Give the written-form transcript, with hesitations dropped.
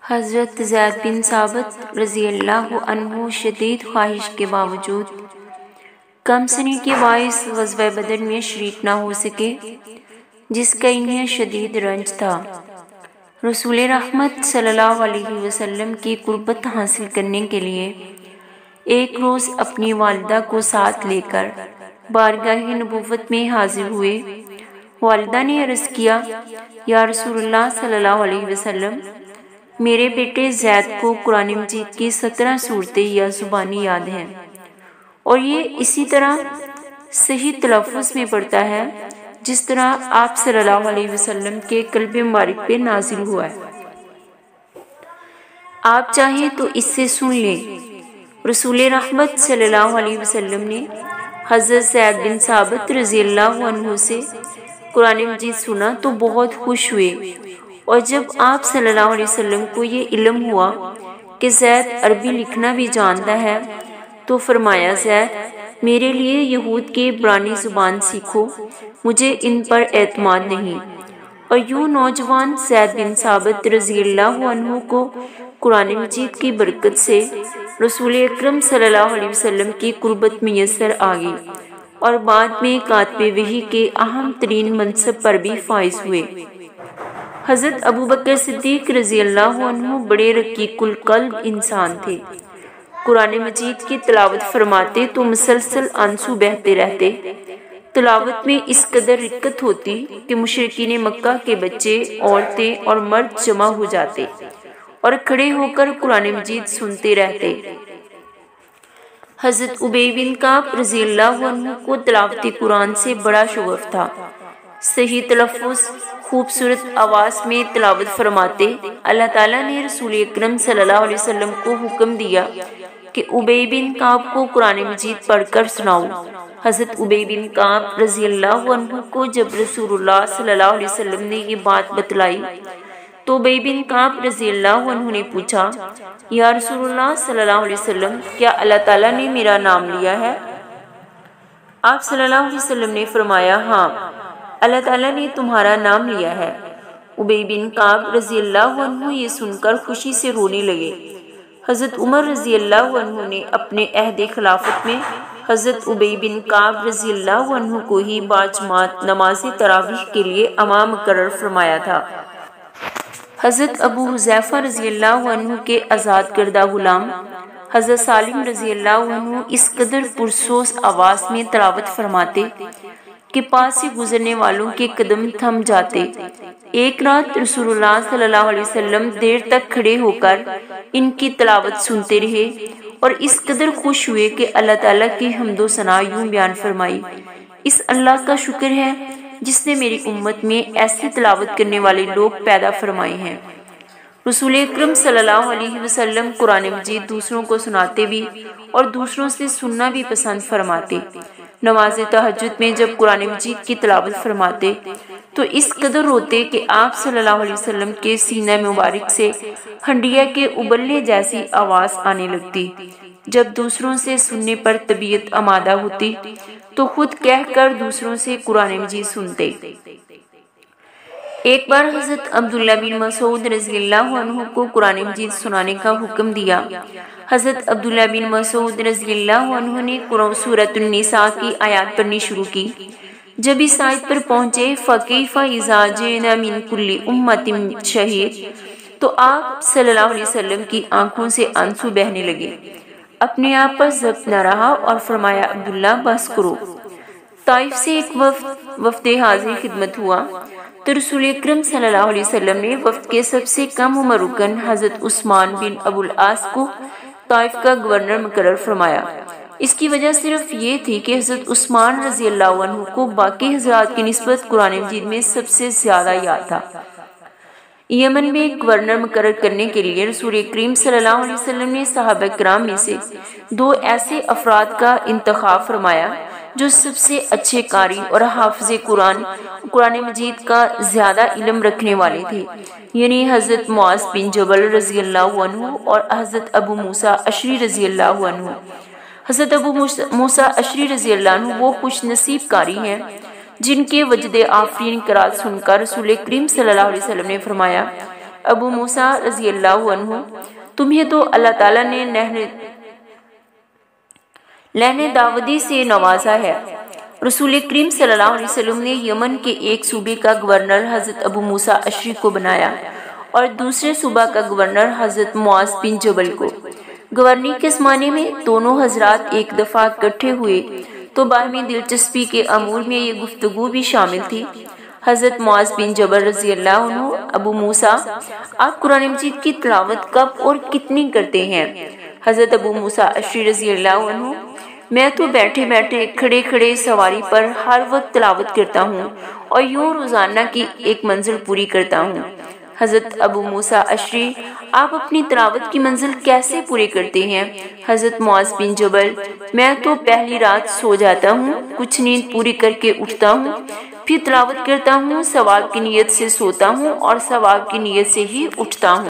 حضرت زید بن ثابت رضی اللہ عنہ شدید خواہش کے باوجود کم سنی کے باعث غزوہ بدر میں شریک نہ ہو سکے، جس کا انہیں شدید رنج تھا۔ رسول رحمت صلی اللہ علیہ وسلم کی قربت حاصل کرنے کے لیے ایک روز اپنی والدہ کو ساتھ لے کر بارگاہ نبوت میں حاضر ہوئے۔ والدہ نے عرض کیا، یا رسول اللہ صلی اللہ علیہ وسلم، میرے بیٹے زید کو قرآن مجید کی 17 صورتیں یا زبانی یاد ہیں، اور یہ اسی طرح صحیح تلفظ میں پڑھتا ہے جس طرح آپ صلی اللہ علیہ وسلم کے قلب مبارک پہ نازل ہوا ہے۔ آپ چاہیں تو اس سے سن لیں۔ رسول رحمت صلی اللہ علیہ وسلم نے حضرت زید بن ثابت رضی اللہ عنہ سے قرآن مجید سنا تو بہت خوش ہوئے، اور جب آپ صلی اللہ علیہ وسلم کو یہ علم ہوا کہ زید عربی لکھنا بھی جانتا ہے تو فرمایا، زید میرے لیے یہود کی عبرانی زبان سیکھو، مجھے ان پر اعتماد نہیں۔ اور یوں نوجوان زید بن ثابت رضی اللہ عنہ کو قرآن مجید کی برکت سے رسول اکرم صلی اللہ علیہ وسلم کی قربت میسر آ گئی، اور بعد میں کاتب وحی کے اہم ترین منصب پر بھی فائز ہوئے۔ حضرت ابو بکر صدیق رضی اللہ عنہ بڑے رقیق القلب انسان تھے۔ قرآن مجید کی تلاوت فرماتے تو مسلسل آنسو بہتے رہتے۔ تلاوت میں اس قدر رقت ہوتی کہ مشرکین مکہ کے بچے، عورتیں اور مرد جمع ہو جاتے اور کھڑے ہو کر قرآن مجید سنتے رہتے۔ حضرت ابی بن کعب رضی اللہ عنہ کو تلاوت قرآن سے بڑا شغف تھا۔ صحیح تلفظ، خوبصورت آواز میں تلاوت فرماتے۔ اللہ تعالیٰ نے رسول اکرم صلی اللہ علیہ وسلم کو حکم دیا کہ ابی بن کعب کو قرآن مجید پڑھ کر سناؤ۔ حضرت ابی بن کعب رضی اللہ عنہ کو جب رسول اللہ صلی اللہ علیہ وسلم نے یہ بات بتلائی تو ابی بن کعب رضی اللہ عنہ نے پوچھا، یا رسول اللہ صلی اللہ علیہ وسلم، کیا اللہ تعالیٰ نے میرا نام لیا ہے؟ آپ صلی اللہ علیہ وسلم نے فرمایا، ہاں، اللہ تعالیٰ نے تمہارا نام لیا ہے۔ ابی بن کعب رضی اللہ عنہ یہ سن کر خوشی سے رونے لگے۔ حضرت عمر رضی اللہ عنہ نے اپنے عہد خلافت میں حضرت ابی بن کعب رضی اللہ عنہ کو ہی باجماعت نماز تراویح کے لیے امام مقرر فرمایا تھا۔ حضرت ابو حذیفہ رضی اللہ عنہ کے آزاد کردہ غلام حضرت سالم رضی اللہ عنہ اس قدر پرسوز آواز میں تلاوت فرماتے کہ پاس سے گزرنے والوں کے قدم تھم جاتے۔ ایک رات رسول اللہ صلی اللہ علیہ وسلم دیر تک کھڑے ہو کر ان کی تلاوت سنتے رہے اور اس قدر خوش ہوئے کہ اللہ تعالیٰ کی حمد و ثنا یوں بیان فرمائی، اس اللہ کا شکر ہے جس نے میری امت میں ایسی تلاوت کرنے والے لوگ پیدا فرمائے ہیں۔ رسول اکرم صلی اللہ علیہ وسلم قرآن مجید دوسروں کو سناتے بھی اور دوسروں سے سننا بھی پسند فرماتے۔ نماز تہجد میں جب قرآن مجید کی تلاوت فرماتے تو اس قدر روتے کہ آپ صلی اللہ علیہ وسلم کے سینہ مبارک سے ہنڈیا کے ابلنے جیسی آواز آنے لگتی۔ جب دوسروں سے سننے پر طبیعت آمادہ ہوتی تو خود کہہ کر دوسروں سے قرآن مجید سنتے۔ ایک بار حضرت عبداللہ بن مسعود رضی اللہ عنہ کو قرآن مجید سنانے کا حکم دیا۔ حضرت عبداللہ بن مسعود رضی اللہ عنہ نے سورۃ النساء کی آیات پڑھنی شروع کی۔ جب اس آیت پر پہنچے فَكَيْفَ إِذَا جِئْنَا مِن كُلِّ أُمَّةٍ شَهِيدٍ تو آپ صلی اللہ علیہ وسلم کی آنکھوں سے آنسو بہنے لگے۔ اپنے آپ پر ضبط نہ رہا اور فرمایا، عبداللہ بس کرو۔ طائف سے ایک وفد حاضر خدمت ہوا تو رسول اکرم صلی اللہ علیہ وسلم نے وفد کے سب سے کم عمر رکن حضرت عثمان بن ابو العاص کو طائف کا گورنر مقرر فرمایا۔ اس کی وجہ صرف یہ تھی کہ حضرت عثمان رضی اللہ عنہ کو باقی حضرات کی نسبت قرآن مجید میں سب سے زیادہ یاد تھا۔ یمن میں گورنر مقرر کرنے کے لیے رسول کریم صلی اللہ علیہ وسلم نے صحابہ کرام میں سے 2 ایسے افراد کا انتخاب فرمایا جو سب سے اچھے قاری اور حافظ قرآن مجید کا زیادہ علم رکھنے والے تھے، یعنی حضرت معاذ بن جبل رضی اللہ عنہ اور حضرت ابو موسیٰ اشعری رضی اللہ عنہ۔ حضرت ابو موسیٰ اشعری رضی اللہ عنہ وہ خوش نصیب قاری ہیں جن کے وجد آفرین قرات سن کر رسول کریم صلی اللہ علیہ وسلم نے فرمایا، ابو موسیٰ رضی اللہ عنہ: تمہیں تو اللہ تعالیٰ نے لہن داودی سے نوازا ہے۔ رسول کریم صلی اللہ علیہ وسلم نے یمن کے ایک صوبے کا گورنر حضرت ابو موسیٰ اشعری کو بنایا اور دوسرے صوبہ کا گورنر حضرت معاذ بن جبل کو۔ گورنی کے زمانے میں دونوں حضرات ایک دفعہ اکٹھے ہوئے تو باہمی دلچسپی کے امور میں یہ گفتگو بھی شامل تھی۔ حضرت معاذ بن جبل رضی اللہ عنہ: ابو موسیٰ، آپ قرآن مجید کی تلاوت کب اور کتنی کرتے ہیں؟ حضرت ابو موسیٰ اشعری رضی اللہ عنہ: میں تو بیٹھے بیٹھے کھڑے کھڑے سواری پر ہر وقت تلاوت کرتا ہوں اور یوں روزانہ کی ایک منزل پوری کرتا ہوں۔ حضرت ابو موسیٰ اشعری: آپ اپنی تلاوت کی منزل کیسے پوری کرتے ہیں؟ حضرت معاذ بن جبل: میں تو پہلی رات سو جاتا ہوں، کچھ نیند پوری کر کے اٹھتا ہوں، پھر تلاوت کرتا ہوں، ثواب کی نیت سے سوتا ہوں اور ثواب کی نیت سے ہی اٹھتا ہوں۔